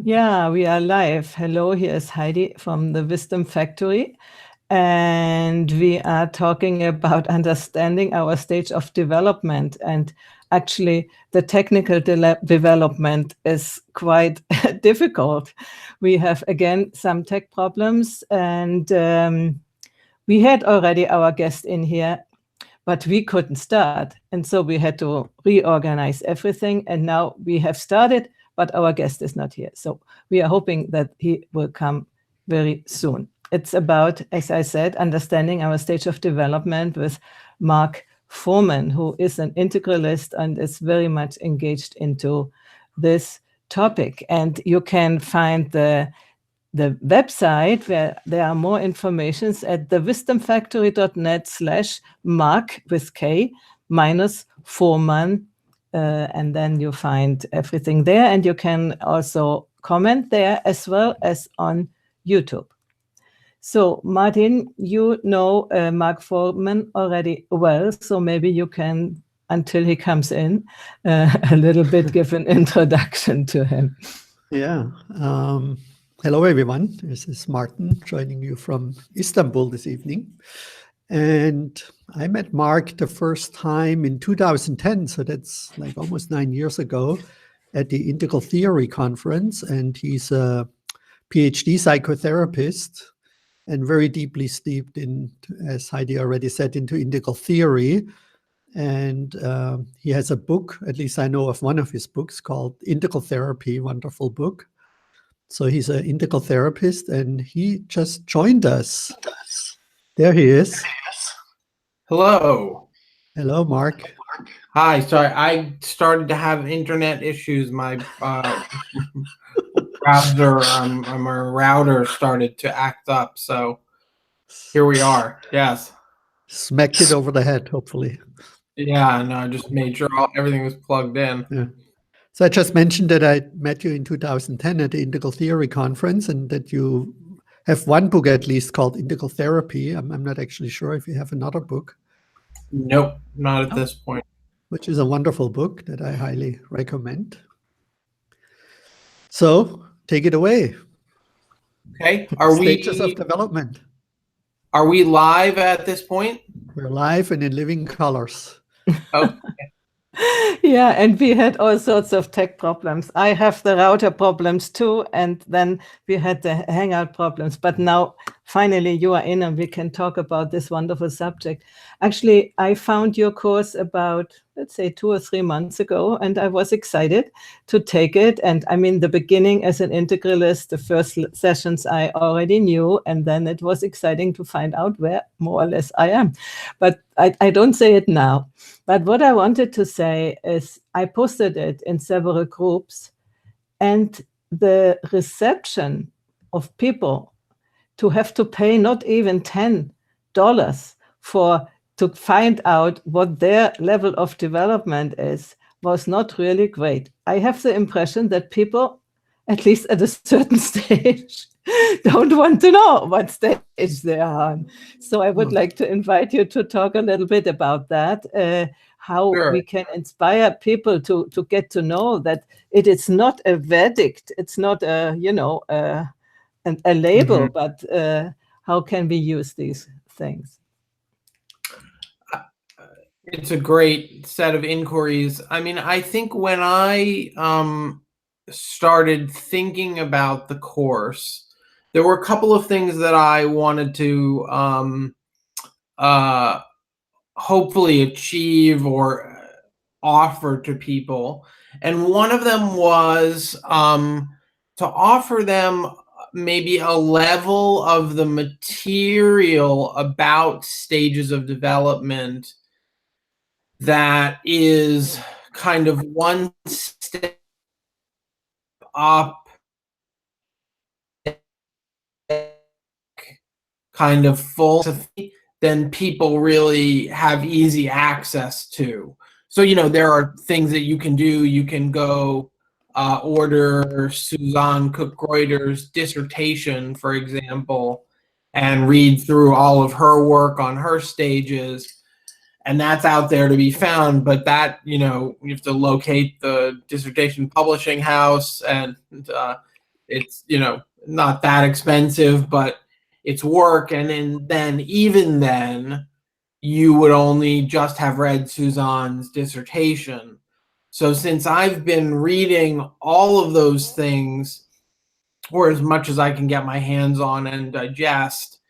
Yeah, we are live. Hello, here is Heidi from the Wisdom Factory. And we are talking about understanding our stage of development. And actually, the technical development is quite difficult. We have, again, some tech problems. And we had already our guest in here, but we couldn't start. And so we had to reorganize everything. And now we have started, but our guest is not here. So we are hoping that he will come very soon. It's about, as I said, understanding our stage of development with Mark Forman, who is an integralist and is very much engaged into this topic. And you can find the website where there are more informations at thewisdomfactory.net/Mark with K minus Forman. And then you find everything there. And you can also comment there as well as on YouTube. So, Martin, you know Mark Forman already well, so maybe you can, until he comes in, a little bit give an introduction to him. Yeah. Hello, everyone. This is Martin joining you from Istanbul this evening. And I met Mark the first time in 2010, so that's like almost 9 years ago, at the Integral Theory Conference. And he's a PhD psychotherapist and very deeply steeped in, as Heidi already said, into integral theory. And he has a book, at least I know of one of his books, called Integral Therapy, wonderful book. So he's an integral therapist, and he just joined us. There he is. Hello. Hello, Mark. Hi. Sorry, I started to have internet issues. My router started to act up. So here we are. Yes. Smacked it over the head, hopefully. Yeah, no, I just made sure everything was plugged in. Yeah. So I just mentioned that I met you in 2010 at the Integral Theory Conference, and that you have one book at least called Integral Therapy. I'm not actually sure if you have another book. Nope, not at this point. Which is a wonderful book that I highly recommend. So take it away. Okay. Stages of development. Are we live at this point? We're live and in living colors. Okay. Yeah, and we had all sorts of tech problems. I have the router problems too, and then we had the Hangout problems. But now, finally, you are in and we can talk about this wonderful subject. Actually, I found your course about, let's say, 2 or 3 months ago, and I was excited to take it. And I mean, the beginning as an integralist, the first sessions I already knew, and then it was exciting to find out where more or less I am. But I don't say it now. But what I wanted to say is I posted it in several groups, and the reception of people to have to pay not even $10 to find out what their level of development is was not really great. I have the impression that people, at least at a certain stage, don't want to know what stage they are on. So I would like to invite you to talk a little bit about that, how we can inspire people to get to know that it is not a verdict, it's not a, a label, but how can we use these things? It's a great set of inquiries. I mean, I think when I started thinking about the course, there were a couple of things that I wanted to hopefully achieve or offer to people. And one of them was to offer them maybe a level of the material about stages of development that is kind of one step up, kind of full, then people really have easy access to. So, there are things that you can do. You can go order Suzanne Cook-Greuter's dissertation, for example, and read through all of her work on her stages. And that's out there to be found, but that, you have to locate the dissertation publishing house, and it's, not that expensive, but it's work. And then even then, you would only just have read Suzanne's dissertation. So since I've been reading all of those things, or as much as I can get my hands on and digest,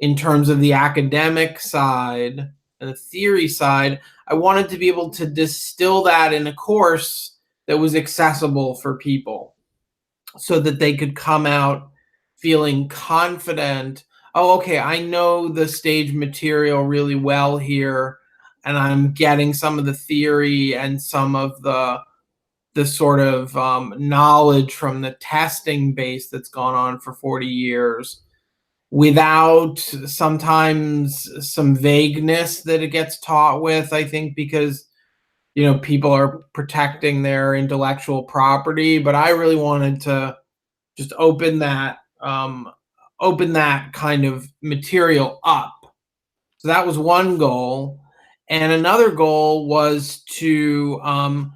in terms of the academic side and the theory side, I wanted to be able to distill that in a course that was accessible for people so that they could come out feeling confident. Oh, okay, I know the stage material really well here, and I'm getting some of the theory and some of the sort of knowledge from the testing base that's gone on for 40 years without sometimes some vagueness that it gets taught with, I think, because people are protecting their intellectual property. But I really wanted to just open that kind of material up. So that was one goal. And another goal was to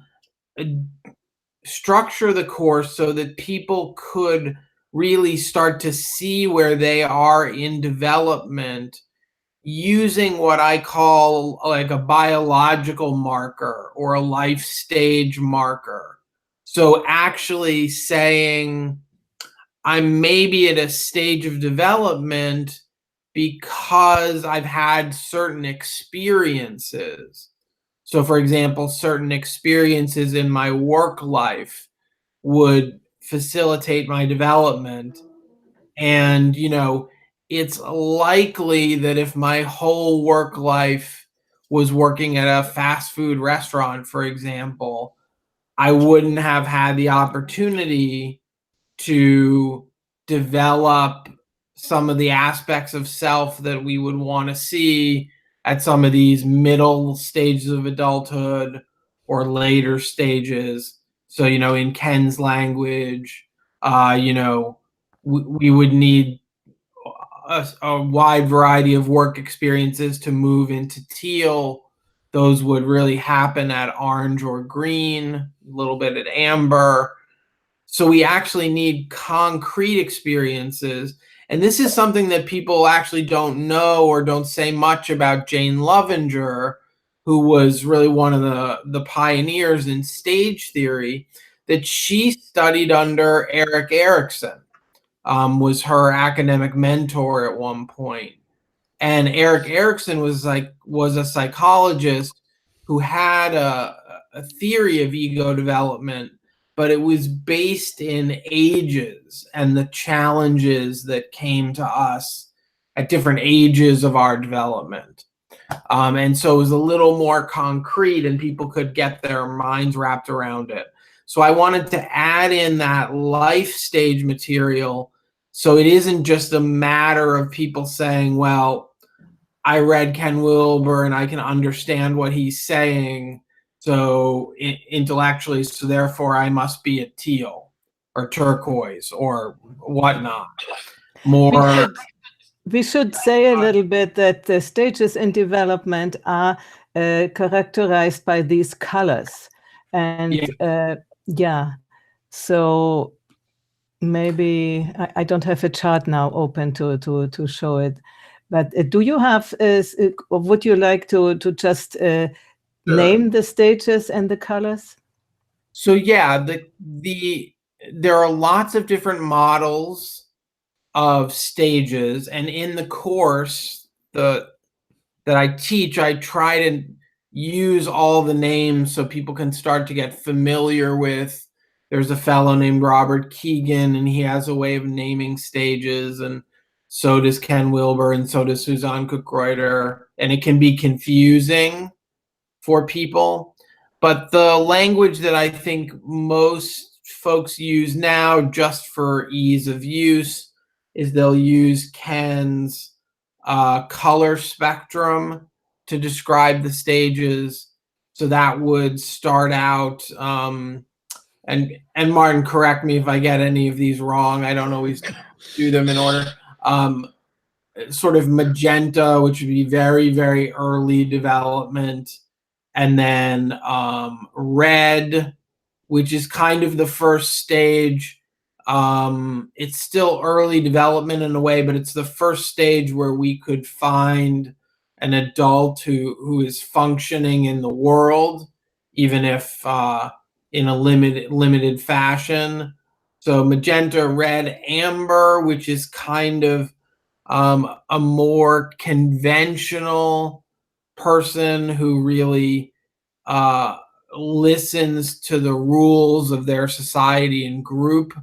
structure the course so that people could really start to see where they are in development using what I call like a biological marker or a life stage marker. So actually saying, I'm maybe at a stage of development because I've had certain experiences. So, for example, certain experiences in my work life would facilitate my development. And, it's likely that if my whole work life was working at a fast food restaurant, for example, I wouldn't have had the opportunity to develop some of the aspects of self that we would want to see at some of these middle stages of adulthood or later stages. So, in Ken's language, we would need a wide variety of work experiences to move into teal. Those would really happen at orange or green, a little bit at amber. So we actually need concrete experiences. And this is something that people actually don't know or don't say much about Jane Lovinger, who was really one of the pioneers in stage theory, that she studied under Erik Erikson, was her academic mentor at one point. And Erik Erikson was a psychologist who had a theory of ego development, but it was based in ages and the challenges that came to us at different ages of our development. And so it was a little more concrete and people could get their minds wrapped around it. So I wanted to add in that life stage material so it isn't just a matter of people saying, well, I read Ken Wilber and I can understand what he's saying, so intellectually, so therefore I must be a teal or turquoise or whatnot. More. We should say a little bit that the stages in development are characterized by these colors. And yeah, so maybe I don't have a chart now open to show it. But do you have, or would you like to just name the stages and the colors? So yeah, there are lots of different models of stages, and in the course that I teach, I try to use all the names so people can start to get familiar with. There's a fellow named Robert Keegan, and he has a way of naming stages, and so does Ken Wilber, and so does Suzanne Cook-Reuter, and it can be confusing for people. But the language that I think most folks use now, just for ease of use, is they'll use Ken's color spectrum to describe the stages. So that would start out, and Martin, correct me if I get any of these wrong. I don't always do them in order. Sort of magenta, which would be very, very early development. And then red, which is kind of the first stage. It's still early development in a way, but it's the first stage where we could find an adult who is functioning in the world, even if in a limited fashion. So magenta, red, amber, which is kind of a more conventional person who really listens to the rules of their society and group,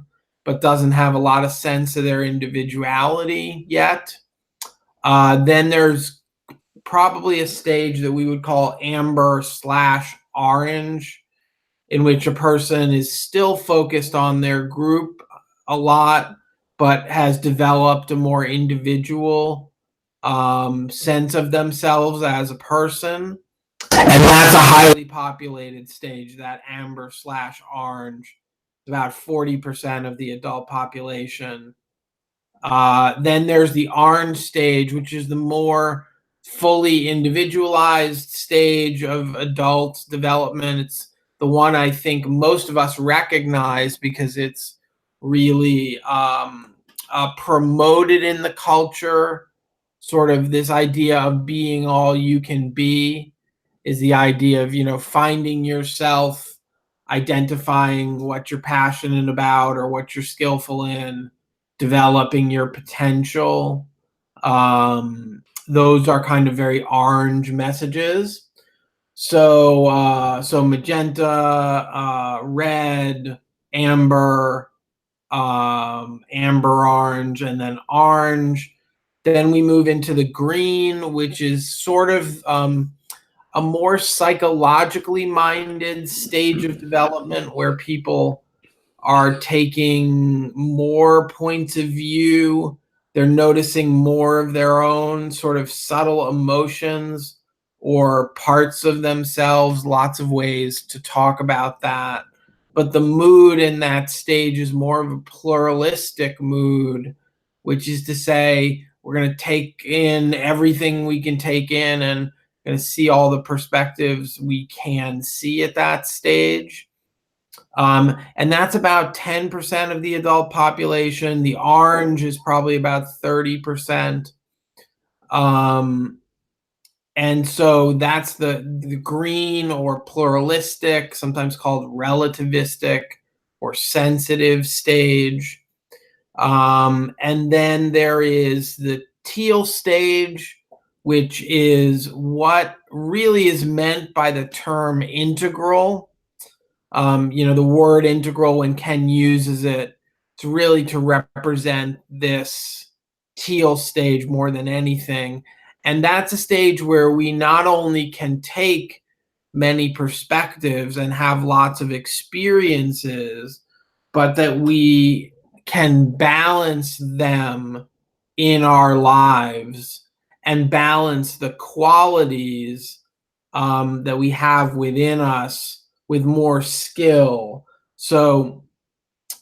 but doesn't have a lot of sense of their individuality yet. Then there's probably a stage that we would call amber/orange, in which a person is still focused on their group a lot, but has developed a more individual sense of themselves as a person. And that's a highly populated stage, that amber/orange, about 40% of the adult population. Then there's the orange stage, which is the more fully individualized stage of adult development. It's the one I think most of us recognize because it's really promoted in the culture. Sort of this idea of being all you can be is the idea of, finding yourself, identifying what you're passionate about or what you're skillful in, developing your potential. Those are kind of very orange messages. So magenta, red, amber, amber orange, and then orange. Then we move into the green, which is sort of a more psychologically minded stage of development where people are taking more points of view. They're noticing more of their own sort of subtle emotions or parts of themselves, lots of ways to talk about that. But the mood in that stage is more of a pluralistic mood, which is to say, we're going to take in everything we can take in and going to see all the perspectives we can see at that stage. And that's about 10% of the adult population. The orange is probably about 30%. And so that's the green or pluralistic, sometimes called relativistic or sensitive stage. And then there is the teal stage, which is what really is meant by the term integral. The word integral, when Ken uses it, it's really to represent this teal stage more than anything. And that's a stage where we not only can take many perspectives and have lots of experiences, but that we can balance them in our lives and balance the qualities that we have within us with more skill. So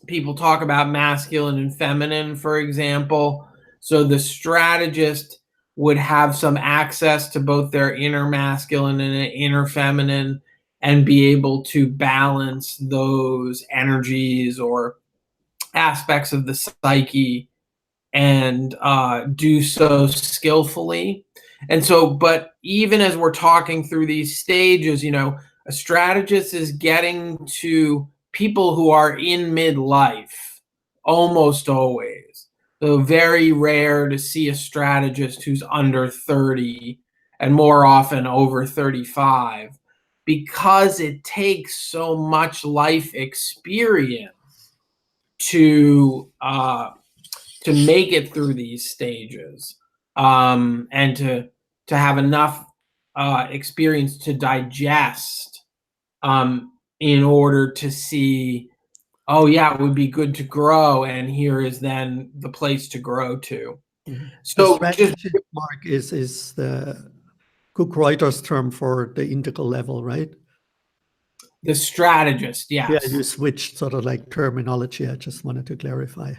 people talk about masculine and feminine, for example. So the strategist would have some access to both their inner masculine and inner feminine and be able to balance those energies or aspects of the psyche and do so skillfully. And so, but even as we're talking through these stages, a strategist is getting to people who are in midlife almost always. So very rare to see a strategist who's under 30 and more often over 35, because it takes so much life experience to make it through these stages, and to have enough experience to digest, in order to see, oh yeah, it would be good to grow, and here is then the place to grow to. The So strategist, Mark, is the Cook Reuter's term for the integral level, right? the strategist, yes. Yeah, you switched sort of like terminology. I just wanted to clarify.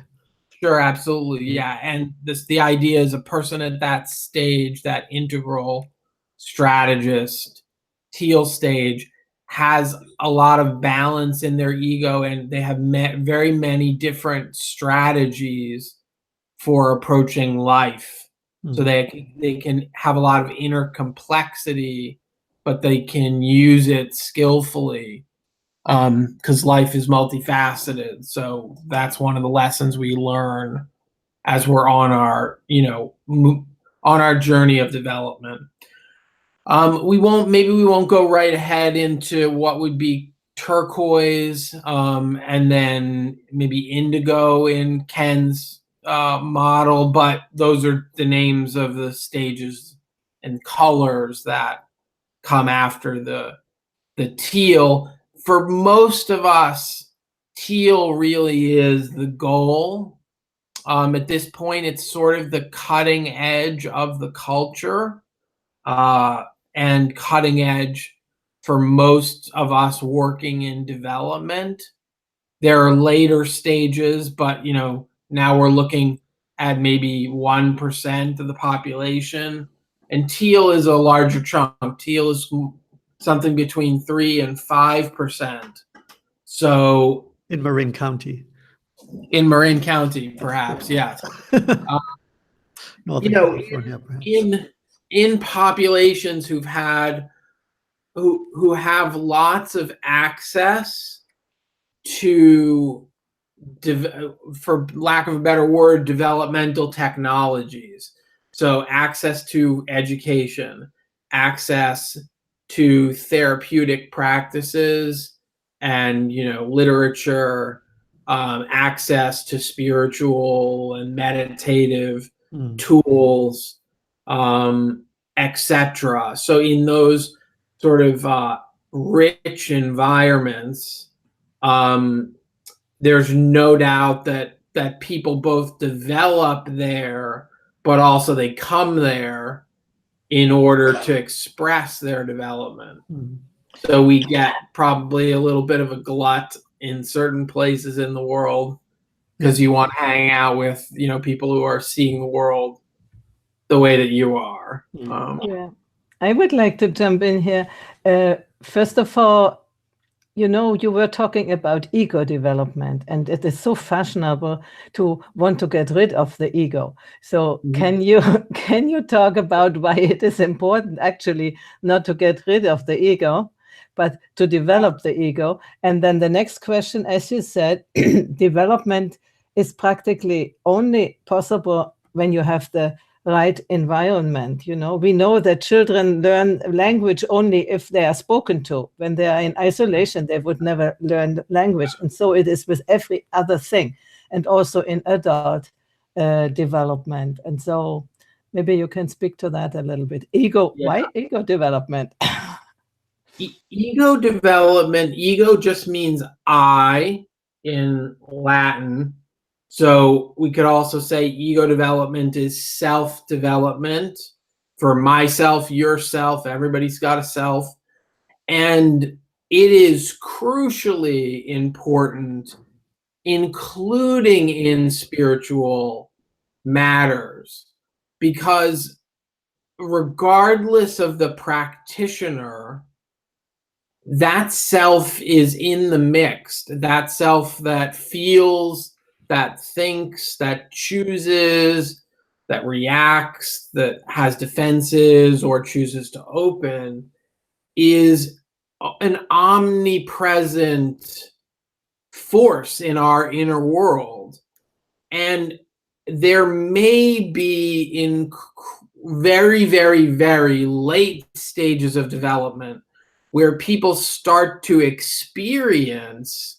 Sure, absolutely, yeah. And the idea is a person at that stage, that integral strategist, teal stage, has a lot of balance in their ego, and they have very many different strategies for approaching life. So they can have a lot of inner complexity, but they can use it skillfully, because life is multifaceted. So that's one of the lessons we learn as we're on our, on our journey of development. We won't go right ahead into what would be turquoise, and then maybe indigo in Ken's model, but those are the names of the stages and colors that come after the teal. For most of us, teal really is the goal. At this point, it's sort of the cutting edge of the culture, and cutting edge for most of us working in development. There are later stages, but now we're looking at maybe 1% of the population, and teal is a larger chunk. Teal is something between 3 and 5%. So in Marin County. In Marin County, perhaps, yes. Northern California, perhaps. In populations who have lots of access to, for lack of a better word, developmental technologies. So access to education, access to therapeutic practices and literature, access to spiritual and meditative tools, etc. So in those sort of rich environments, there's no doubt that people both develop there, but also they come there in order to express their development. So we get probably a little bit of a glut in certain places in the world because you want to hang out with people who are seeing the world the way that you are. Yeah, I would like to jump in here. First of all, you were talking about ego development, and it is so fashionable to want to get rid of the ego. So can you talk about why it is important actually not to get rid of the ego, but to develop the ego? And then the next question, as you said, development is practically only possible when you have the right environment. We know that children learn language only if they are spoken to. When they are in isolation, they would never learn language. And so it is with every other thing, and also in adult development. And so maybe you can speak to that a little bit. Why ego development? Ego development, ego just means I in Latin. So we could also say ego development is self-development for myself, yourself, everybody's got a self. And it is crucially important, including in spiritual matters, because regardless of the practitioner, that self is in the mix. That self that feels, that thinks, that chooses, that reacts, that has defenses or chooses to open, is an omnipresent force in our inner world. And there may be in very, very, very late stages of development where people start to experience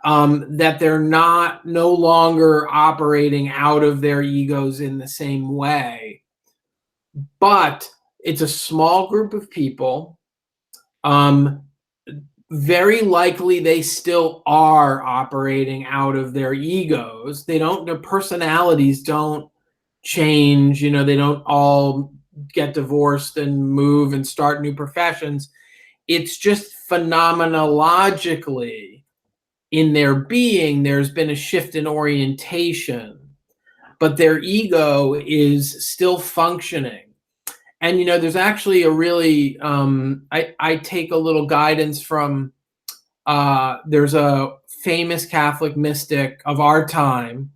that they're no longer operating out of their egos in the same way. But it's a small group of people. Very likely they still are operating out of their egos. Their personalities don't change. They don't all get divorced and move and start new professions. It's just phenomenologically in their being, there's been a shift in orientation, but their ego is still functioning. And there's actually a really I take a little guidance from there's a famous Catholic mystic of our time,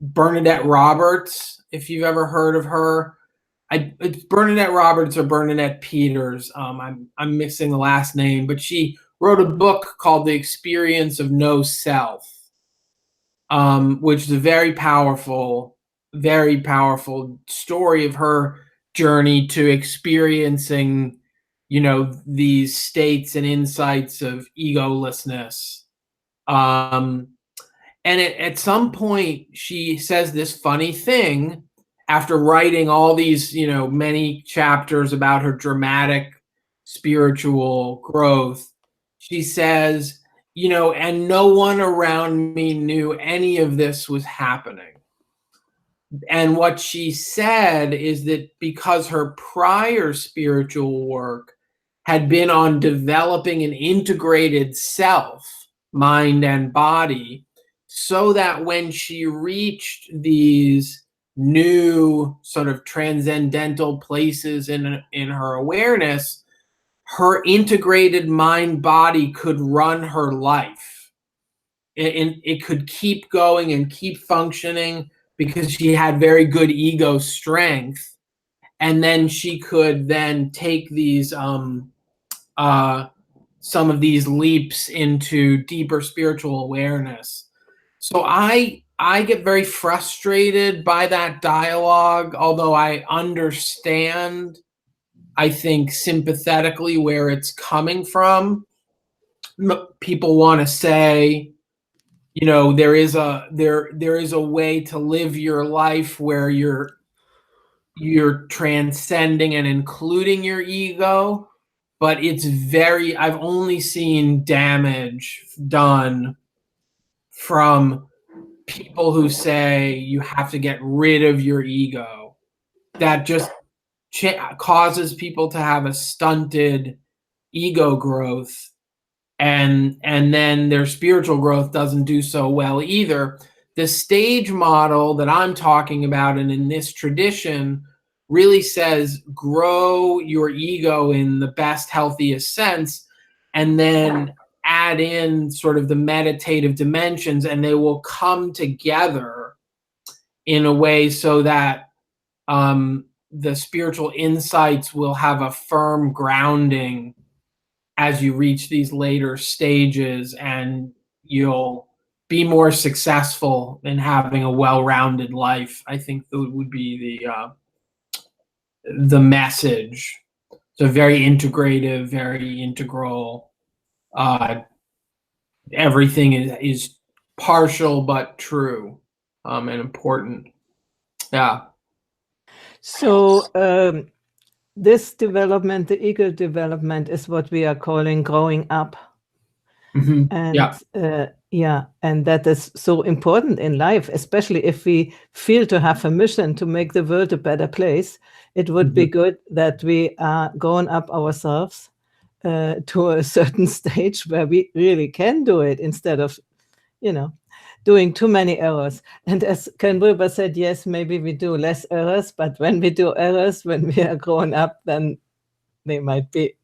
Bernadette Roberts, if you've ever heard of her. It's Bernadette Roberts or Bernadette Peters. I'm mixing the last name, but she wrote a book called The Experience of No Self, which is a very powerful story of her journey to experiencing, these states and insights of egolessness. And at some point, she says this funny thing after writing all these, many chapters about her dramatic spiritual growth. She says, and no one around me knew any of this was happening. And what she said is that because her prior spiritual work had been on developing an integrated self, mind and body, so that when she reached these new sort of transcendental places in her awareness, her integrated mind body could run her life. It could keep going and keep functioning because she had very good ego strength. And then she could then take these some of these leaps into deeper spiritual awareness. So I get very frustrated by that dialogue, although I understand, I think, sympathetically where it's coming from. People want to say, there is a way to live your life where you're transcending and including your ego, but I've only seen damage done from people who say you have to get rid of your ego. That just causes people to have a stunted ego growth, and then their spiritual growth doesn't do so well either. The stage model that I'm talking about, and in this tradition, really says grow your ego in the best, healthiest sense, and then add in sort of the meditative dimensions, and they will come together in a way so that the spiritual insights will have a firm grounding as you reach these later stages, and you'll be more successful in having a well-rounded life. I think that would be the message. So very integrative, very integral. Everything is partial but true, and important. Yeah. So this development, the ego development, is what we are calling growing up. Mm-hmm. And and that is so important in life, especially if we feel to have a mission to make the world a better place. It would be good that we are growing up ourselves to a certain stage where we really can do it, instead of, doing too many errors. And as Ken Wilber said, yes, maybe we do less errors, but when we do errors, when we are grown up, then they might be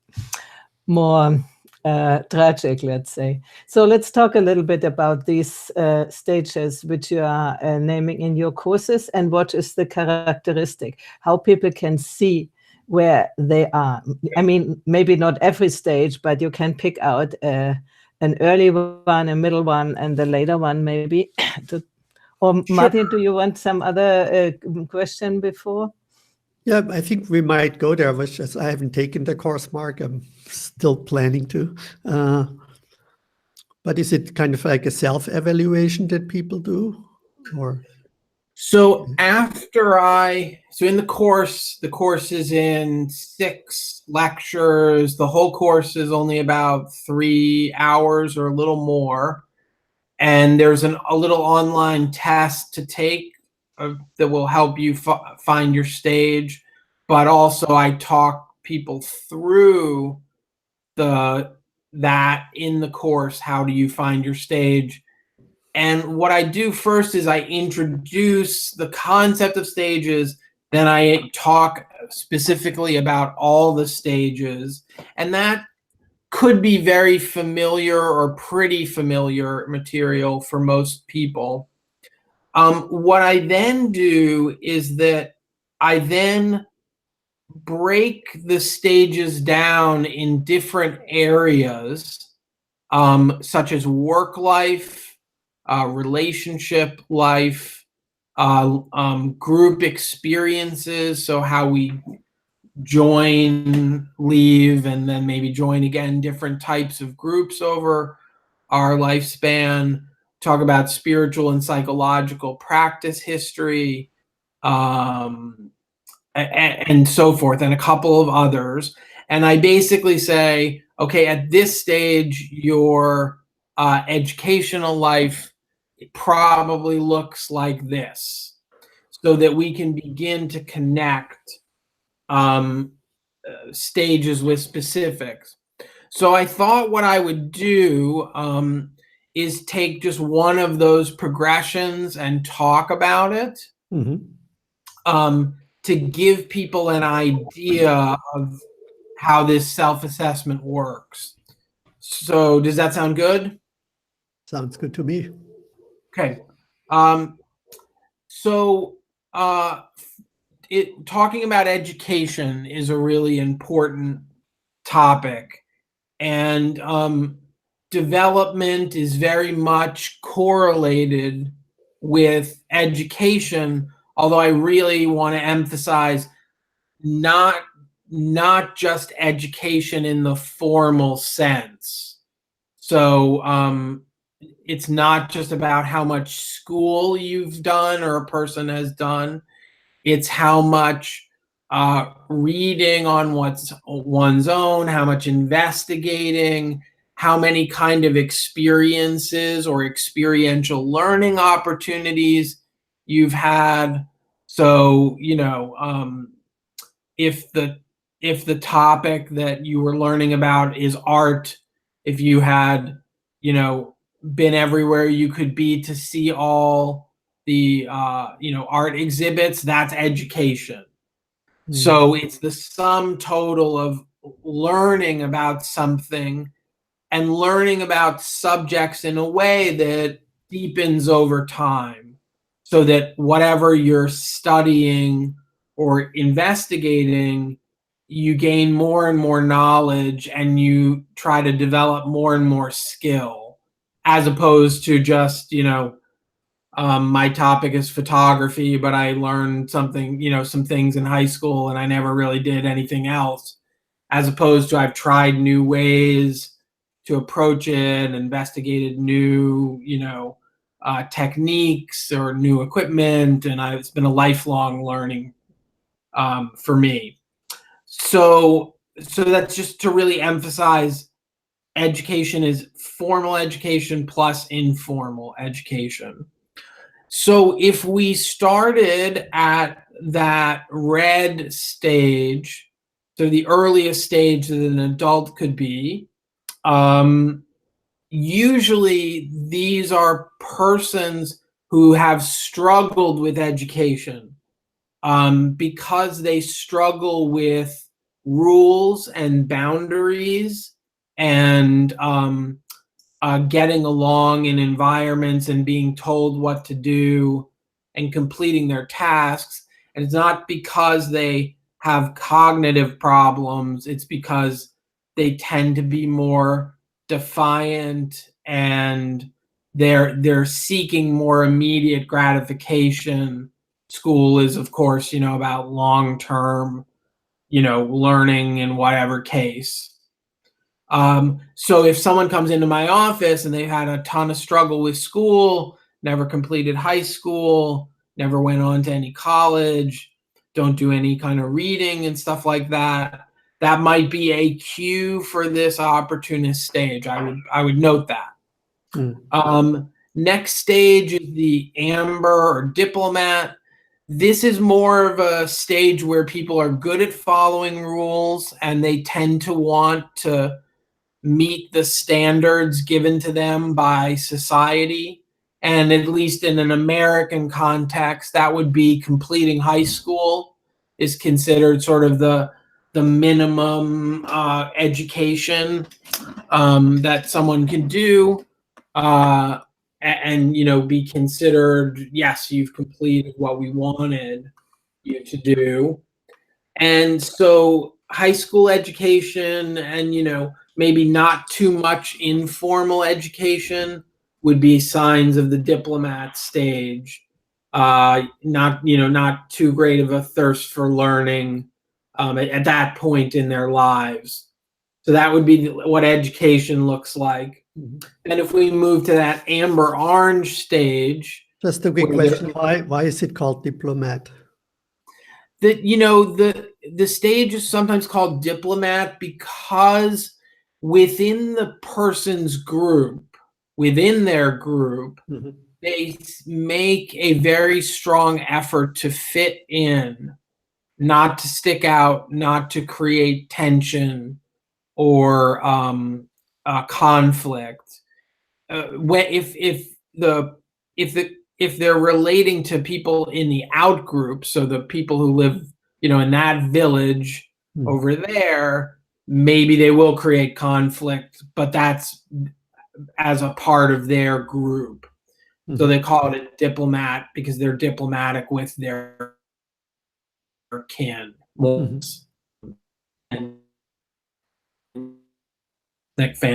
more tragic, let's say. So let's talk a little bit about these stages which you are naming in your courses, and what is the characteristic, how people can see where they are. I mean, maybe not every stage, but you can pick out an early one, a middle one, and the later one, maybe. Or Martin, do you want some other question before? Yeah, I think we might go there, which is, I haven't taken the course, Mark. I'm still planning to. But is it kind of like a self-evaluation that people do? Or so in the course is in 6 lectures. The whole course is only about 3 hours or a little more. And there's a little online test to take that will help you find your stage. But also I talk people through that in the course. How do you find your stage? And what I do first is I introduce the concept of stages Then I talk specifically about all the stages, and that could be very familiar or pretty familiar material for most people. What I then do is that I then break the stages down in different areas, such as work life, relationship life, group experiences, so how we join, leave, and then maybe join again, different types of groups over our lifespan, talk about spiritual and psychological practice history, and so forth, and a couple of others. And I basically say, okay, at this stage, your educational life probably looks like this, so that we can begin to connect stages with specifics. So I thought what I would do is take just one of those progressions and talk about it, to give people an idea of how this self-assessment works. So does that sound good? Sounds good to me. Okay. So talking about education is a really important topic, and development is very much correlated with education, although I really want to emphasize not just education in the formal sense. So it's not just about how much school you've done or a person has done. It's how much reading on what's one's own, how much investigating, how many kind of experiences or experiential learning opportunities you've had. So, if the topic that you were learning about is art, if you had, been everywhere you could be to see all the art exhibits, that's education. So it's the sum total of learning about something and learning about subjects in a way that deepens over time, so that whatever you're studying or investigating, you gain more and more knowledge and you try to develop more and more skill, as opposed to just, my topic is photography, but I learned something, some things in high school and I never really did anything else, as opposed to I've tried new ways to approach it and investigated new, techniques or new equipment. And it's been a lifelong learning for me. So that's just to really emphasize education is formal education plus informal education. So if we started at that red stage, so the earliest stage that an adult could be, usually these are persons who have struggled with education, because they struggle with rules and boundaries and getting along in environments and being told what to do and completing their tasks. And it's not because they have cognitive problems, it's because they tend to be more defiant and they're seeking more immediate gratification. School is, of course, about long-term, learning in whatever case. So if someone comes into my office and they've had a ton of struggle with school, never completed high school, never went on to any college, don't do any kind of reading and stuff like that, that might be a cue for this opportunist stage. I would note that. Next stage is the amber or diplomat. This is more of a stage where people are good at following rules and they tend to want to meet the standards given to them by society. And at least in an American context, that would be completing high school is considered sort of the minimum education that someone can do, and be considered, yes, you've completed what we wanted you to do. And so high school education and maybe not too much informal education would be signs of the diplomat stage. Not too great of a thirst for learning at that point in their lives. So that would be what education looks like. And if we move to that amber orange stage, just a quick question: why is it called diplomat? The stage is sometimes called diplomat because within the person's group, within their group, they make a very strong effort to fit in, not to stick out, not to create tension or conflict. If they're relating to people in the out group, so the people who live, in that village over there, maybe they will create conflict, but that's as a part of their group. So they call it a diplomat because they're diplomatic with their kin. And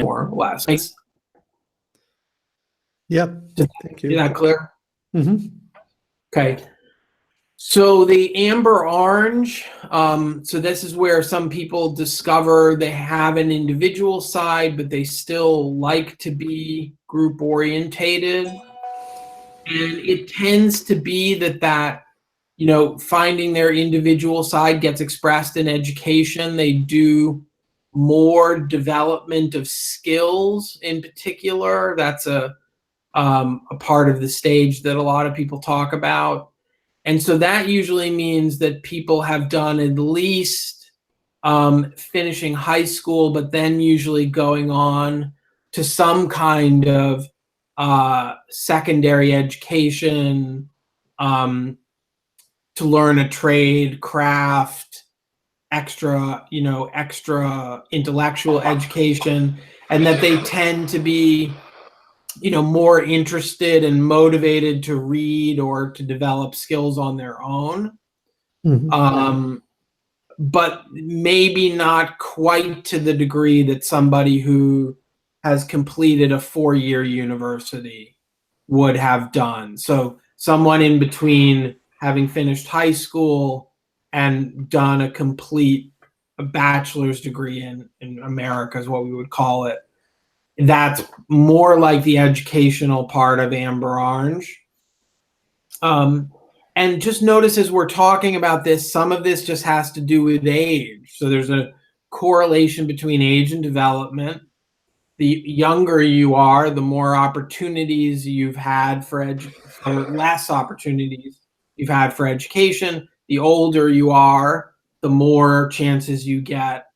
more or less. Yep. Thank you. Is that clear? Mm-hmm. Okay. So the amber orange, so this is where some people discover they have an individual side, but they still like to be group orientated. And it tends to be that finding their individual side gets expressed in education. They do more development of skills in particular. That's a part of the stage that a lot of people talk about. And so that usually means that people have done at least finishing high school, but then usually going on to some kind of secondary education, to learn a trade, craft, extra intellectual education, and that they tend to be more interested and motivated to read or to develop skills on their own. But maybe not quite to the degree that somebody who has completed a 4-year university would have done. So someone in between having finished high school and done a complete bachelor's degree in America is what we would call it. That's more like the educational part of amber orange. And just notice as we're talking about this, some of this just has to do with age. So there's a correlation between age and development. The younger you are, the more opportunities you've had or less opportunities you've had for education. The older you are, the more chances you get.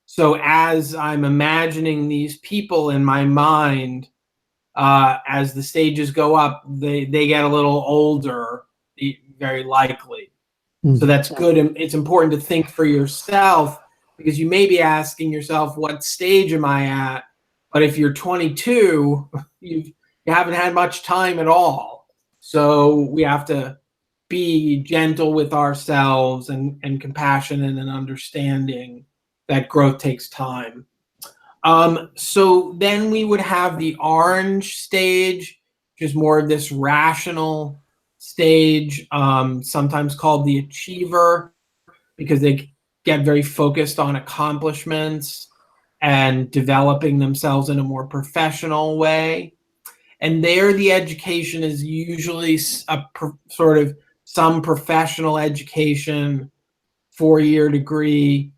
So as I'm imagining these people in my mind, as the stages go up, they get a little older, very likely. So that's good. And it's important to think for yourself, because you may be asking yourself, what stage am I at? But if you're 22, you haven't had much time at all. So we have to be gentle with ourselves and compassionate and understanding that growth takes time. So then we would have the orange stage, which is more of this rational stage, sometimes called the achiever, because they get very focused on accomplishments and developing themselves in a more professional way. And there the education is usually sort of some professional education, 4-year degree,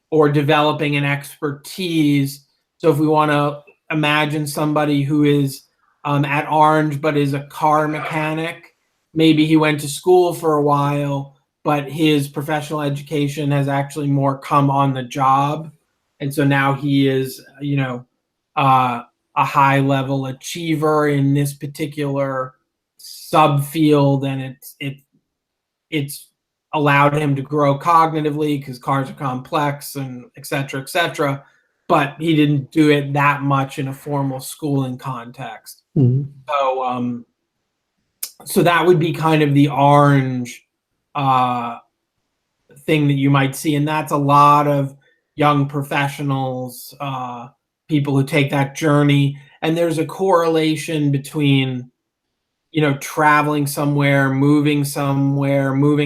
or developing an expertise. So if we want to imagine somebody who is at Orange but is a car mechanic, maybe he went to school for a while, but his professional education has actually more come on the job. And so now he is, a high level achiever in this particular subfield, and it's allowed him to grow cognitively because cars are complex and et cetera, et cetera. But he didn't do it that much in a formal schooling context. So, so that would be kind of the orange thing that you might see, and that's a lot of young professionals, people who take that journey. And there's a correlation between, you know, traveling somewhere, moving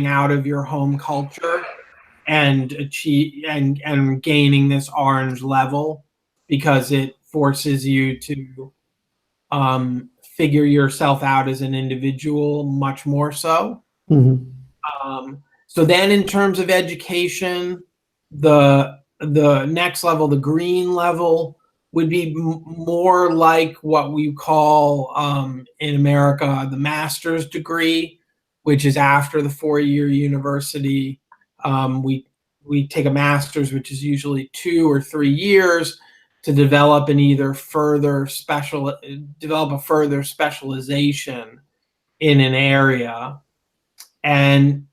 out of your home culture, and gaining this orange level, because it forces you to figure yourself out as an individual much more so. So then in terms of education, the next level, the green level, would be more like what we call in America the master's degree, which is after the 4-year university. We take a master's, which is usually 2 or 3 years, to develop develop a further specialization in an area. And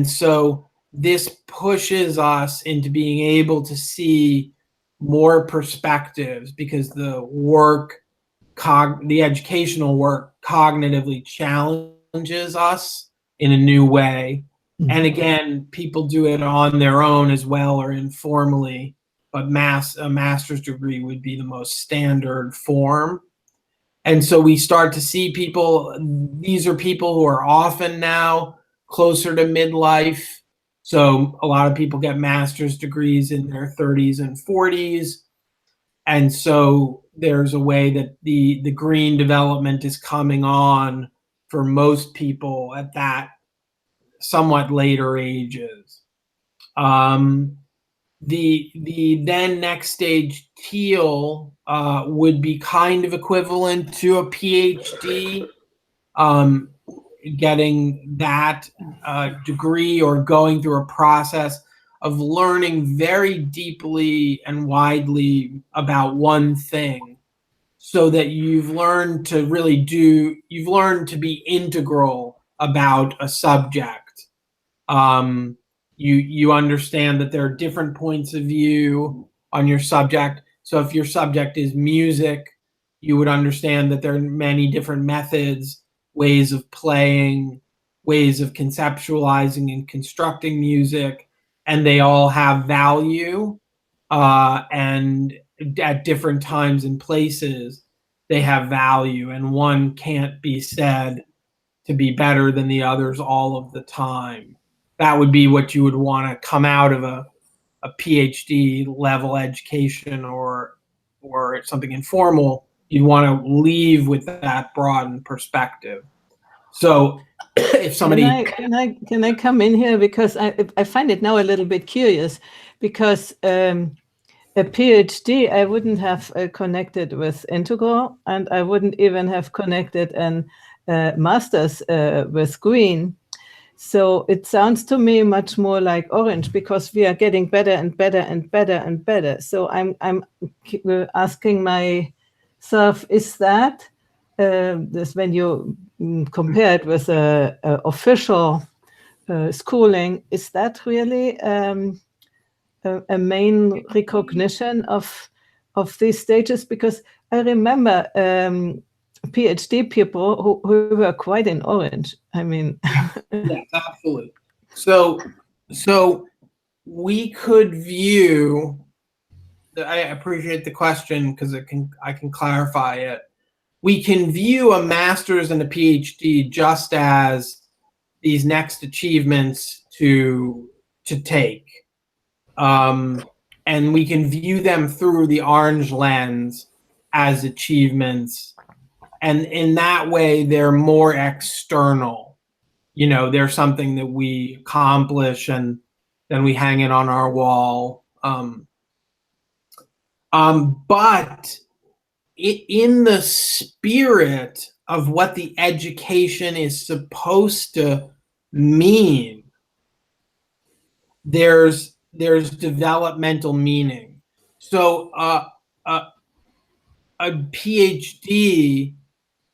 so this pushes us into being able to see more perspectives, because the educational work cognitively challenges us in a new way. And again, people do it on their own as well, or informally, but a master's degree would be the most standard form. And so we start to see people, these are people who are often now closer to midlife. So a lot of people get master's degrees in their 30s and 40s. And so there's a way that the green development is coming on for most people at that somewhat later ages. The then next stage, teal, would be kind of equivalent to a PhD, getting that degree, or going through a process of learning very deeply and widely about one thing, so that you've learned to be integral about a subject. You understand that there are different points of view on your subject. So if your subject is music, you would understand that there are many different methods, ways of playing, ways of conceptualizing and constructing music, and they all have value. And at different times and places, they have value, and one can't be said to be better than the others all of the time. That would be what you would want to come out of a PhD level education, or something informal. You'd want to leave with that broadened perspective. So if somebody can I come in here, because I find it now a little bit curious, because a PhD I wouldn't have connected with integral, and I wouldn't even have connected an master's with green. So it sounds to me much more like orange, because we are getting better and better and better and better. So I'm asking myself, is that this, when you compare it with official schooling, is that really a main recognition of these stages? Because I remember PhD people who were quite in orange. I mean, yes, absolutely. So we could view. I appreciate the question, because I can clarify it. We can view a master's and a PhD just as these next achievements to take, and we can view them through the orange lens as achievements, and in that way they're more external. You know, they're something that we accomplish, and then we hang it on our wall. But in the spirit of what the education is supposed to mean, there's developmental meaning. So a PhD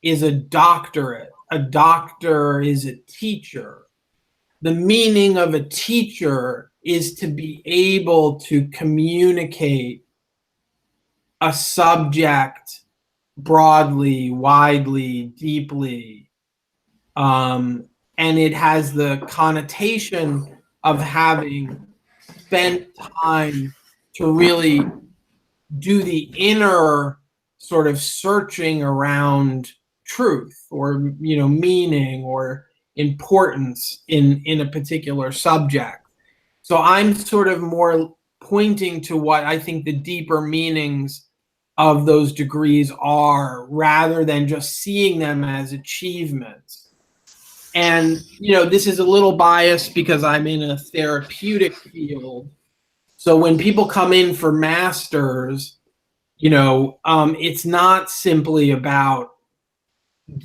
is a doctorate. A doctor is a teacher. the meaning of a teacher is to be able to communicate a subject broadly, widely, deeply. And it has the connotation of having spent time to really do the inner sort of searching around truth or meaning or importance in a particular subject. So I'm sort of more pointing to what I think the deeper meanings of those degrees are, rather than just seeing them as achievements. And this is a little biased because I'm in a therapeutic field. So when people come in for masters, it's not simply about,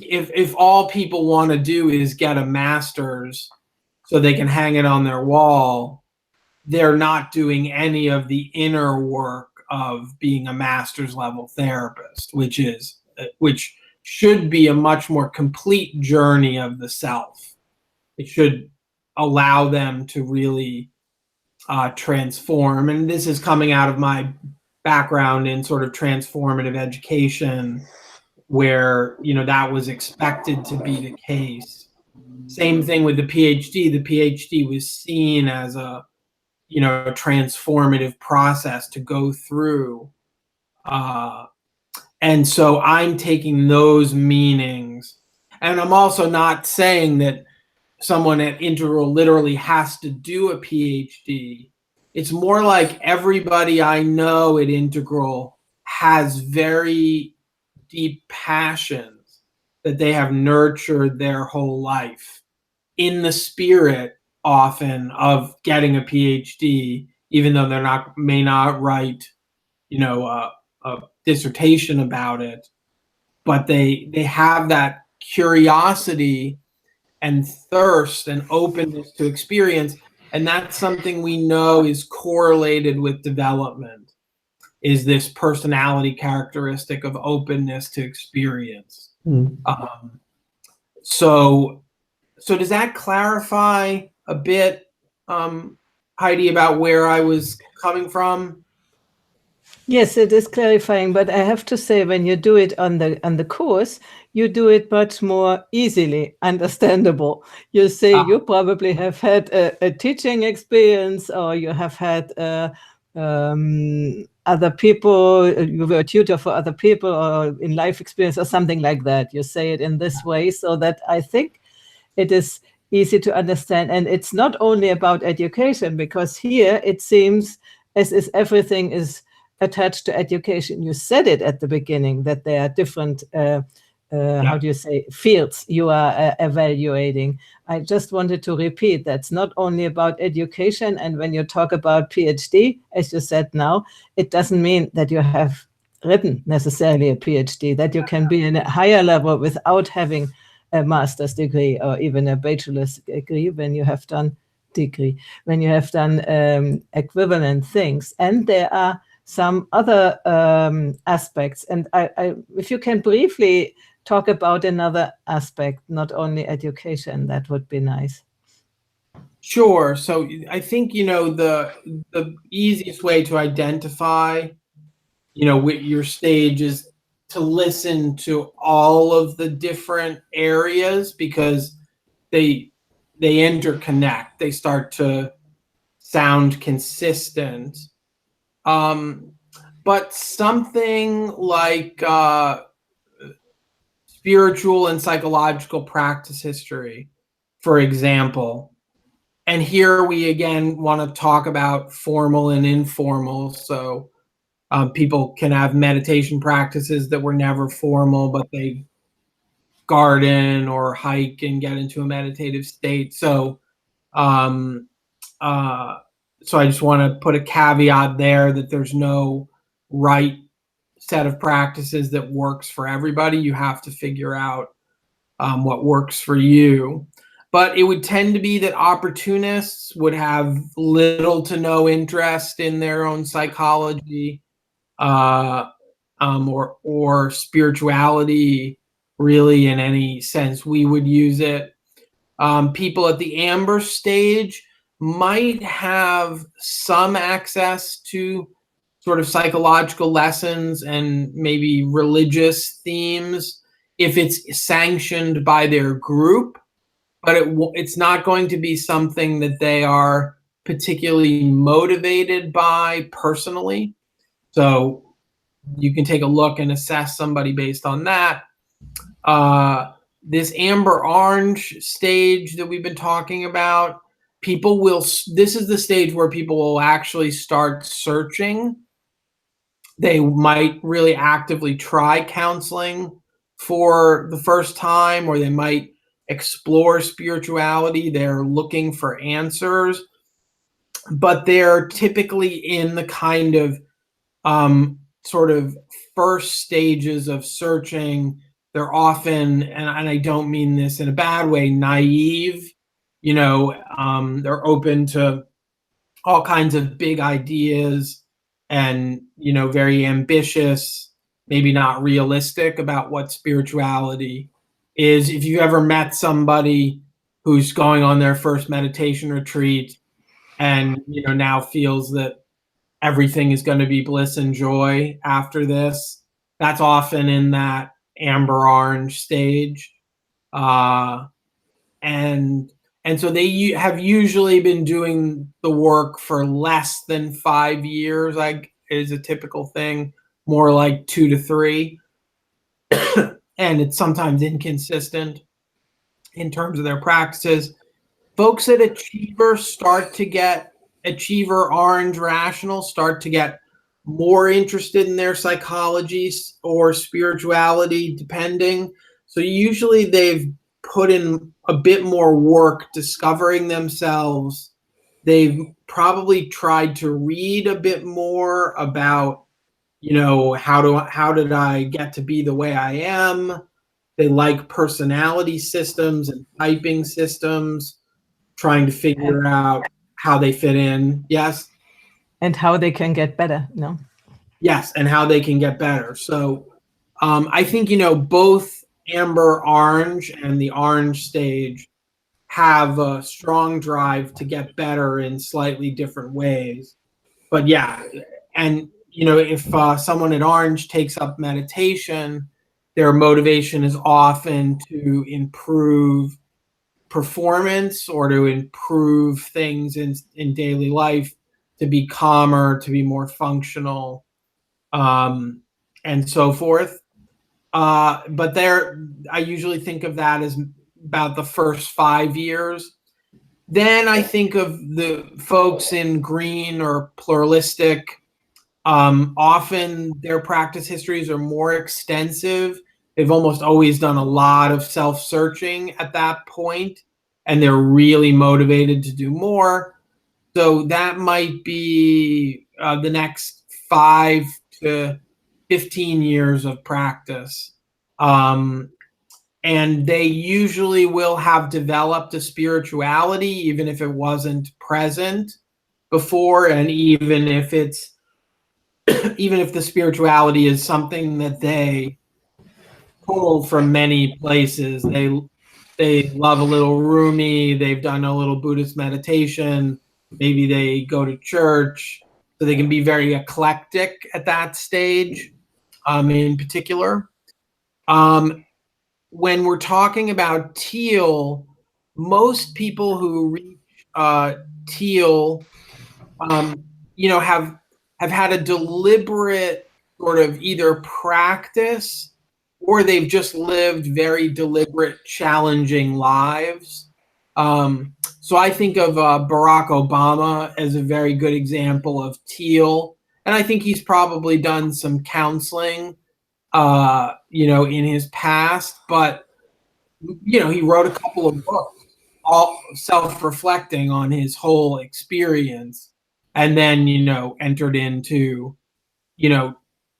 if all people want to do is get a master's so they can hang it on their wall, they're not doing any of the inner work of being a master's level therapist, which should be a much more complete journey of the self. It should allow them to really transform. And this is coming out of my background in sort of transformative education, where that was expected to be the case. Same thing with the PhD. The PhD was seen as a transformative process to go through. And so I'm taking those meanings. And I'm also not saying that someone at Integral literally has to do a PhD. It's more like everybody I know at Integral has very deep passions that they have nurtured their whole life in the spirit often of getting a PhD, even though may not write, a dissertation about it, but they have that curiosity and thirst and openness to experience. And that's something we know is correlated with development, is this personality characteristic of openness to experience. So does that clarify a bit, Heidi, about where I was coming from? Yes, it is clarifying, but I have to say, when you do it on the course, you do it much more easily understandable. You say you probably have had a teaching experience, or you have had other people, you were a tutor for other people, or in life experience or something like that. You say it in this way, so that I think it is easy to understand. And it's not only about education, because here it seems as if everything is attached to education. You said it at the beginning, that there are different, how do you say, fields you are evaluating. I just wanted to repeat, that's not only about education. And when you talk about PhD, as you said now, it doesn't mean that you have written necessarily a PhD, that you can be in a higher level without having a master's degree or even a bachelor's degree when you have done equivalent things. And there are some other aspects. And if you can briefly talk about another aspect, not only education, that would be nice. Sure. So I think, the easiest way to identify, what your stage is to listen to all of the different areas, because they interconnect. They start to sound consistent. But something like spiritual and psychological practice history, for example, and here we again want to talk about formal and informal. So people can have meditation practices that were never formal, but they garden or hike and get into a meditative state. So so I just want to put a caveat there that there's no right set of practices that works for everybody. You have to figure out what works for you. But it would tend to be that opportunists would have little to no interest in their own psychology or spirituality, really, in any sense we would use it. People at the amber stage might have some access to sort of psychological lessons and maybe religious themes if it's sanctioned by their group, but it's not going to be something that they are particularly motivated by personally. So you can take a look and assess somebody based on that. This amber orange stage that we've been talking about, this is the stage where people will actually start searching. They might really actively try counseling for the first time, or they might explore spirituality. They're looking for answers, but they're typically in the kind of sort of first stages of searching. They're often, and I don't mean this in a bad way, naive. They're open to all kinds of big ideas and, very ambitious, maybe not realistic about what spirituality is. If you ever met somebody who's going on their first meditation retreat and, now feels that everything is going to be bliss and joy after this, that's often in that amber orange stage. And so they have usually been doing the work for less than 5 years, like is a typical thing, more like 2 to 3. And it's sometimes inconsistent in terms of their practices. Folks at Achiever Orange Rational start to get more interested in their psychology or spirituality, depending. So usually they've put in a bit more work discovering themselves. They've probably tried to read a bit more about, how did I get to be the way I am? They like personality systems and typing systems, trying to figure out how they fit in. Yes. And how they can get better. No. Yes, and how they can get better. So I think, both amber orange and the orange stage have a strong drive to get better in slightly different ways. But yeah, and, if someone at orange takes up meditation, their motivation is often to improve performance or to improve things in daily life, to be calmer, to be more functional, and so forth. But I usually think of that as about the first 5 years. Then I think of the folks in green or pluralistic. Often their practice histories are more extensive. They've almost always done a lot of self-searching at that point, and they're really motivated to do more. So that might be the next 5 to 15 years of practice. And they usually will have developed a spirituality, even if it wasn't present before, and even if the spirituality is something that they pull from many places. They love a little Rumi, they've done a little Buddhist meditation, maybe they go to church, so they can be very eclectic at that stage, in particular. When we're talking about teal, most people who reach teal, have had a deliberate sort of either practice or they've just lived very deliberate, challenging lives. So I think of Barack Obama as a very good example of teal. And I think he's probably done some counseling, in his past, but, he wrote a couple of books, all self-reflecting on his whole experience, and then, entered into,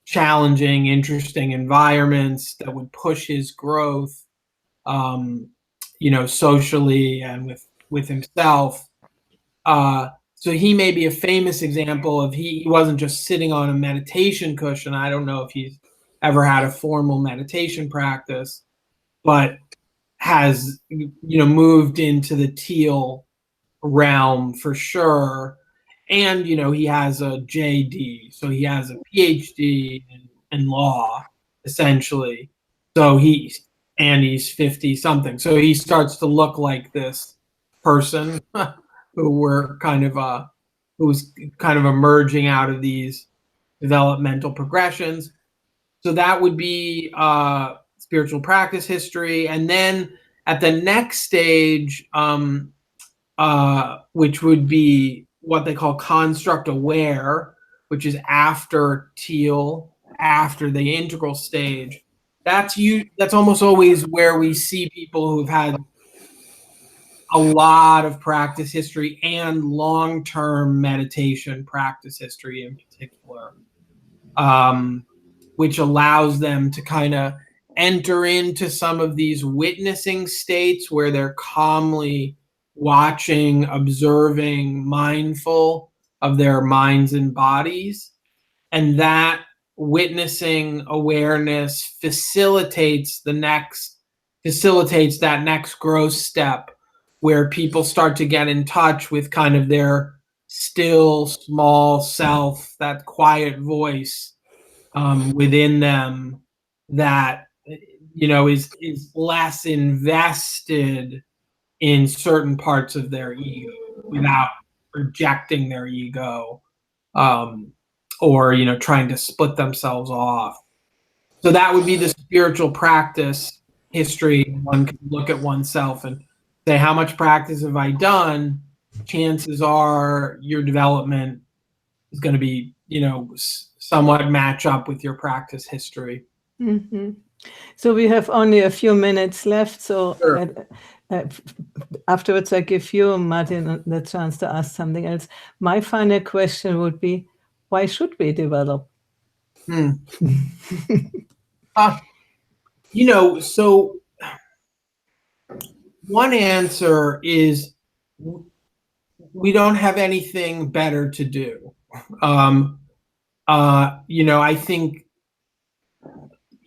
challenging, interesting environments that would push his growth, socially and with himself. So he may be a famous example of he wasn't just sitting on a meditation cushion. I don't know if he's ever had a formal meditation practice, but has, moved into the teal realm for sure. And, he has a JD, so he has a PhD in law, essentially. So he's 50 something. So he starts to look like this person who's kind of emerging out of these developmental progressions. So that would be spiritual practice history. And then at the next stage, which would be what they call construct aware, which is after teal, after the integral stage. That's almost always where we see people who've had a lot of practice history and long-term meditation practice history in particular, which allows them to kind of enter into some of these witnessing states where they're calmly watching, observing, mindful of their minds and bodies. And that witnessing awareness facilitates that next growth step where people start to get in touch with kind of their still small self, that quiet voice within them that is less invested in certain parts of their ego without rejecting their ego, or trying to split themselves off. So that would be the spiritual practice history. One can look at oneself and say, how much practice have I done? Chances are your development is going to be, somewhat match up with your practice history. Mm-hmm. So we have only a few minutes left. So Sure. Afterwards, I give you, Martin, the chance to ask something else. My final question would be, why should we develop? So one answer is we don't have anything better to do. I think,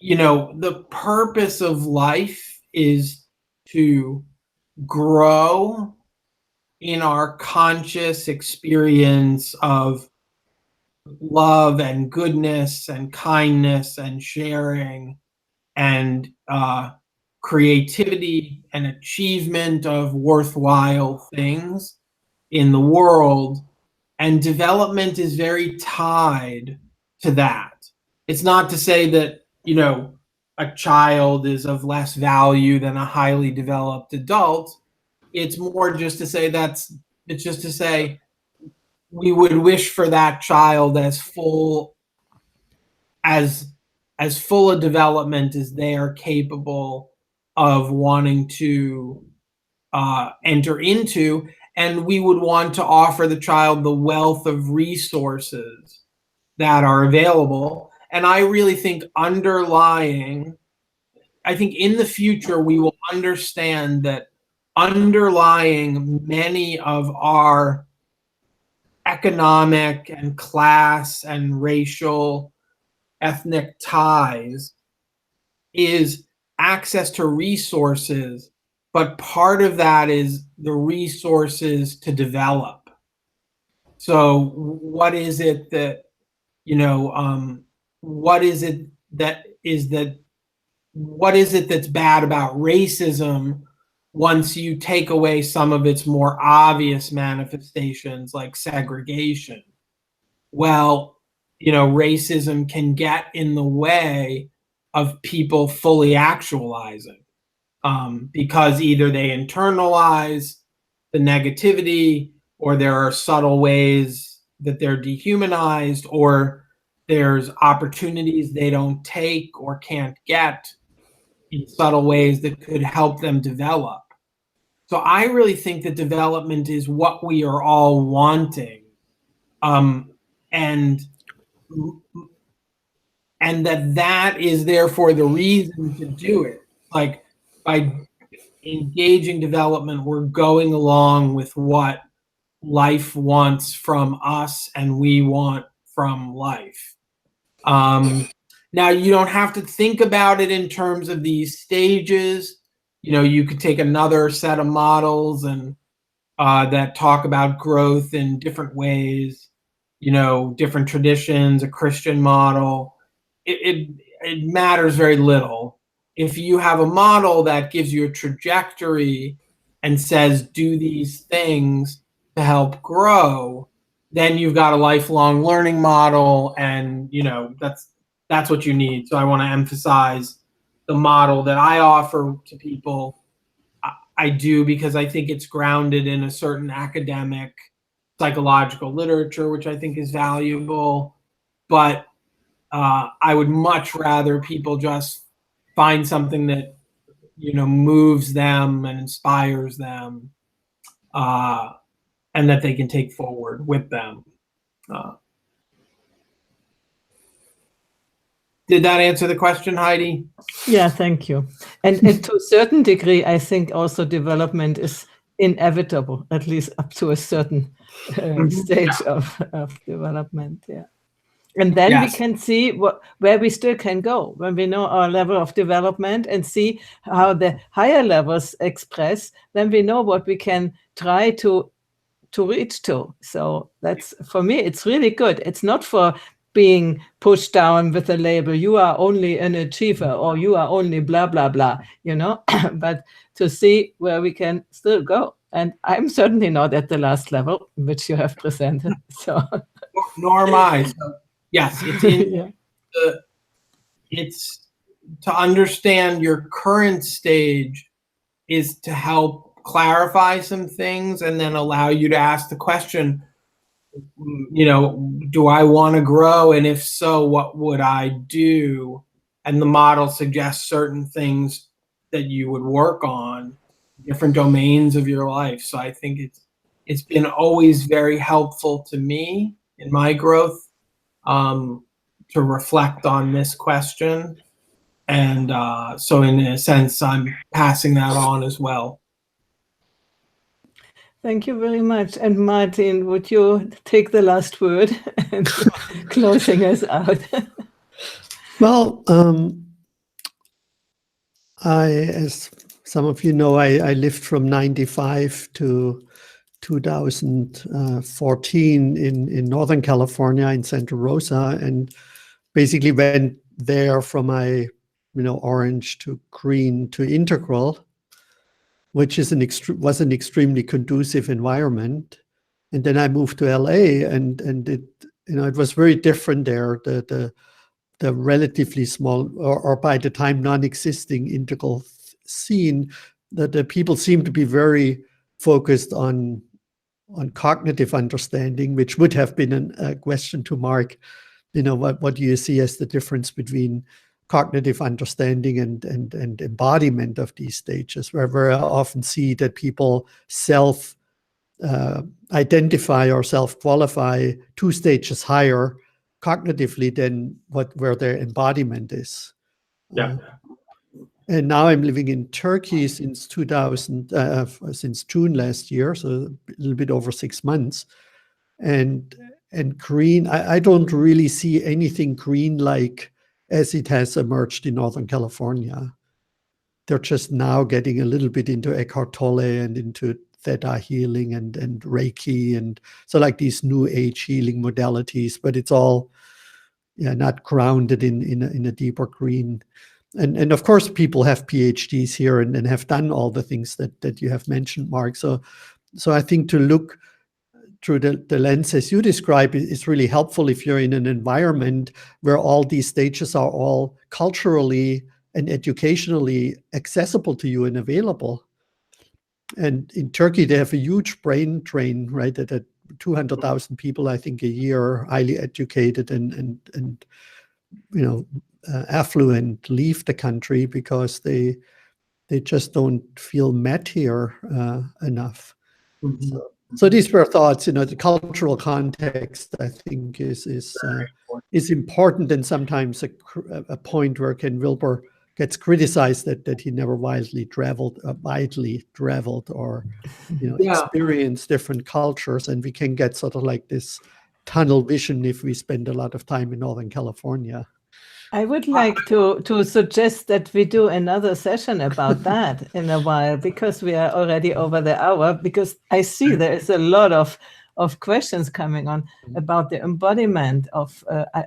the purpose of life is to grow in our conscious experience of love and goodness and kindness and sharing and creativity and achievement of worthwhile things in the world. And development is very tied to that. It's not to say that, a child is of less value than a highly developed adult. It's more just to say we would wish for that child as full a development as they are capable of wanting to enter into, and we would want to offer the child the wealth of resources that are available. And I really think in the future we will understand that underlying many of our economic and class and racial ethnic ties is access to resources, but part of that is the resources to develop. So what is it that's bad about racism once you take away some of its more obvious manifestations like segregation? Well, racism can get in the way of people fully actualizing, because either they internalize the negativity, or there are subtle ways that they're dehumanized, or there's opportunities they don't take or can't get in subtle ways that could help them develop. So I really think that development is what we are all wanting, and that is therefore the reason to do it. Like, by engaging development, we're going along with what life wants from us and we want from life. Now, you don't have to think about it in terms of these stages. You could take another set of models and that talk about growth in different ways, different traditions, a Christian model. It matters very little. If you have a model that gives you a trajectory and says, do these things to help grow, then you've got a lifelong learning model, and that's what you need. So I want to emphasize the model that I offer to people. I do, because I think it's grounded in a certain academic psychological literature, which I think is valuable. But I would much rather people just find something that moves them and inspires them, and that they can take forward with them. Did that answer the question, Heidi? Yeah, thank you. And to a certain degree, I think also development is inevitable, at least up to a certain stage of development. Yeah. And then we can see where we still can go when we know our level of development and see how the higher levels express. Then we know what we can try to reach to. So that's, for me, it's really good. It's not for being pushed down with a label, you are only an achiever or you are only blah, blah, blah, but to see where we can still go. And I'm certainly not at the last level, which you have presented. So nor am I. So yes, it's in it's to understand your current stage is to help clarify some things and then allow you to ask the question, do I want to grow? And if so, what would I do? And the model suggests certain things that you would work on, different domains of your life. So I think it's been always very helpful to me in my growth, to reflect on this question. And so in a sense, I'm passing that on as well. Thank you very much. And Martin, would you take the last word and closing us out? Well, as some of you know, I lived from 95 to 2014 in Northern California, in Santa Rosa, and basically went there from my, orange to green to integral, which is was an extremely conducive environment. And then I moved to LA, and it it was very different there. The relatively small, or by the time non-existing integral scene, that the people seem to be very focused on cognitive understanding, which would have been a question to Mark. What do you see as the difference between cognitive understanding and embodiment of these stages, where I often see that people self-identify or self-qualify 2 stages higher cognitively than where their embodiment is. Yeah. And now I'm living in Turkey since since June last year, so a little bit over 6 months. And green, I don't really see anything green-like as it has emerged in Northern California. They're just now getting a little bit into Eckhart Tolle and into Theta healing and Reiki, and so like these new age healing modalities, but it's all not grounded in a deeper green. And of course, people have PhDs here and have done all the things that you have mentioned, Mark. So I think to look through the lens as you describe is really helpful if you're in an environment where all these stages are all culturally and educationally accessible to you and available. And in Turkey, they have a huge brain drain, right? That 200,000 people, I think, a year, highly educated and affluent, leave the country because they just don't feel met here enough. Mm-hmm. So these were thoughts. The cultural context, I think, is important, and sometimes a point where Ken Wilber gets criticized that he never widely traveled or experienced different cultures, and we can get sort of like this tunnel vision if we spend a lot of time in Northern California. I would like to suggest that we do another session about that in a while, because we are already over the hour, because I see there is a lot of questions coming on about the embodiment of,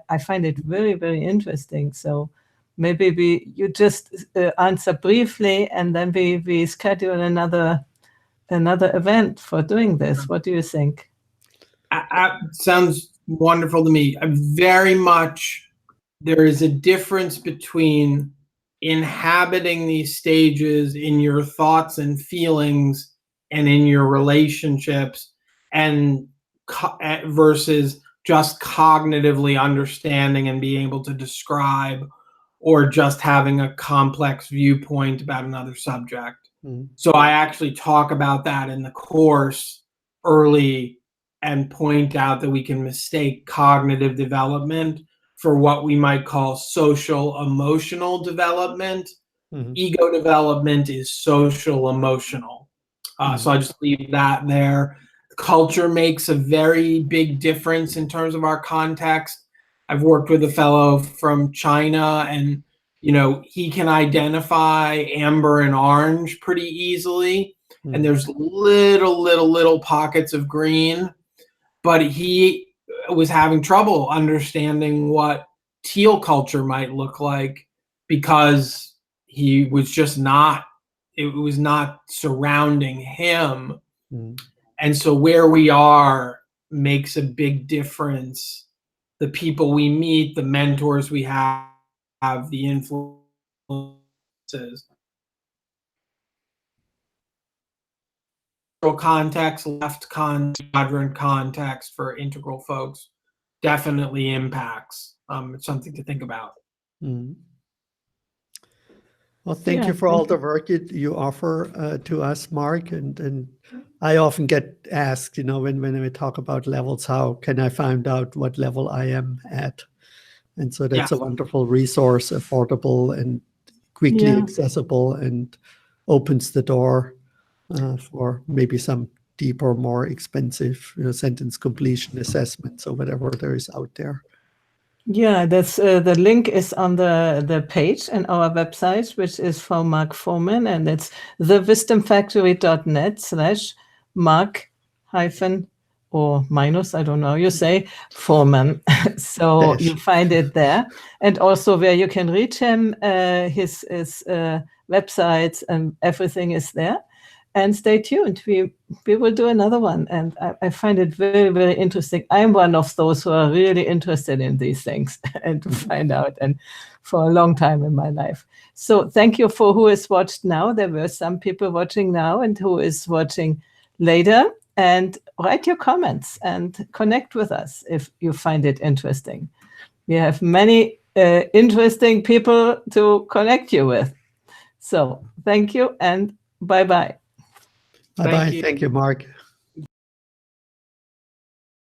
I find it very, very interesting. So maybe you just answer briefly, and then we schedule another event for doing this. What do you think? Sounds wonderful to me. There is a difference between inhabiting these stages in your thoughts and feelings and in your relationships, and versus just cognitively understanding and being able to describe, or just having a complex viewpoint about another subject. So I actually talk about that in the course early, and point out that we can mistake cognitive development for what we might call social emotional development. Ego development is social emotional. So I just leave that there. Culture makes a very big difference in terms of our context. I've worked with a fellow from China, and he can identify amber and orange pretty easily, and there's little pockets of green, but he was having trouble understanding what teal culture might look like, because he was just not, it was not surrounding him. And so where we are makes a big difference. The people we meet, the mentors we have, the influences. Context, left context, quadrant context for integral folks definitely impacts. It's something to think about. Well, thank you for all the work you offer to us, Mark. And I often get asked, when we talk about levels, how can I find out what level I am at? And so that's a wonderful resource, affordable and quickly accessible, and opens the door for maybe some deeper, more expensive sentence completion assessments or whatever there is out there. Yeah, that's the link is on the page in our website, which is for Mark Forman, and it's thewisdomfactory.net/Mark- or minus, I don't know, you say, Forman. So you find it there. And also where you can reach him, his websites and everything is there. And stay tuned. We will do another one. And I find it very, very interesting. I'm one of those who are really interested in these things and to find out, and for a long time in my life. So thank you for who is watched now. There were some people watching now and who is watching later. And write your comments and connect with us if you find it interesting. We have many interesting people to connect you with. So thank you and bye-bye. Bye-bye. Thank you, Mark.